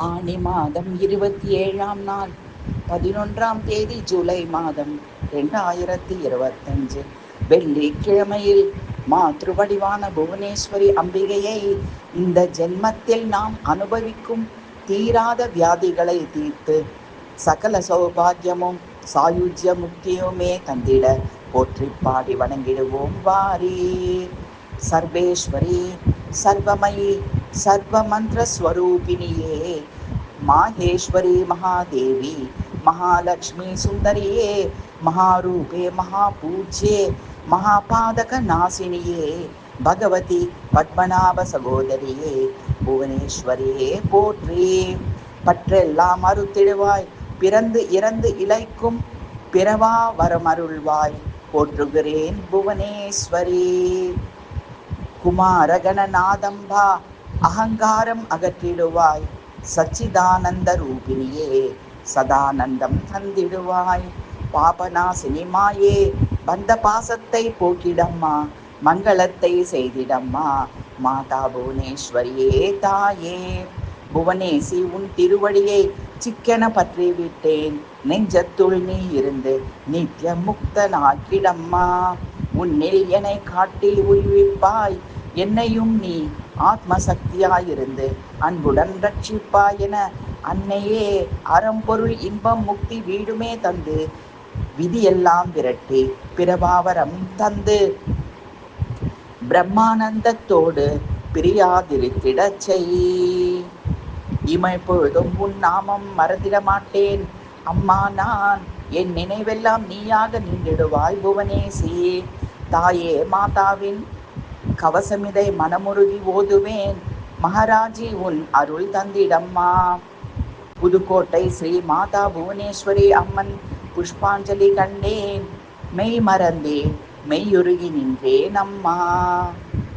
ஆனி மாதம் 27ஆம் நாள் 11ஆம் தேதி ஜூலை மாதம் 2025 வெள்ளிக்கிழமையில் மாத்ருவடிவான புவனேஸ்வரி அம்பிகையை இந்த ஜென்மத்தில் நாம் அனுபவிக்கும் தீராத வியாதிகளை தீர்த்து சகல சௌபாகியமும் சாயுஜ்ய முக்தியுமே தந்திட போற்றி பாடி வணங்கிடுவோம் வாரீர். சர்வேஸ்வரி சர்வமயி சர்வமந்திர ஸ்வரூபிணியே மாஹேஸ்வரி மகாதேவி மகாலட்சுமி சுந்தரியே மகாரூபே மகாபூஜ்யே மகாபாதக நாசினியே பகவதி பத்மநாப சகோதரியே புவனேஸ்வரியே போற்றி. பற்றெல்லாம் அறுத்திடுவாய், பிறந்து இறந்து இளைக்கும் பிறவா வரமருள்வாய், போற்றுகிறேன் புவனேஸ்வரி. குமாரகணநாதம்பா அகங்காரம் அகற்றிடுவாய், சச்சிதானந்த ரூபிணியே சதானந்தம் தந்திடுவாய், பாபநாசினி மாயே பந்த பாசத்தை போக்கிடம்மா, மங்களத்தை செய்திடம்மா மாதா புவனேஸ்வரியே தாயே. புவனேசி உன் திருவடியை சிக்கென பற்றி விட்டேன், நெஞ்சத்துள் நீ இருந்து நித்திய முக்தனாக்கிடம்மா. உன்னில் என்னை காட்டி உய்விப்பாய், என்னையும் நீ ஆத்மசக்தியாயிருந்து அன்புடன் ரட்சிப்பாய் என அன்னையே அறம்பொருள் இன்பம் முக்தி வீடுமே தந்து விதியெல்லாம் விரட்டி பிறவாவரம் தந்து பிரம்மானந்தத்தோடு பிரியாதிருத்திடச் செய். இமைப்பொழுதும் உன் நாமம் மறந்திட மாட்டேன் அம்மா நான், என் நினைவெல்லாம் நீயாக நின்றிடுவாய் புவனேசி. தாயே மாதாவின் கவசமிதை மனமுருகி ஓதுவேன், மகாராஜி உன் அருள் தந்திடம்மா. புதுக்கோட்டை ஸ்ரீ மாதா புவனேஸ்வரி அம்மன் புஷ்பாஞ்சலி கண்டேன், மெய் மறந்தேன் மெய்யுருகி நின்றேன் அம்மா.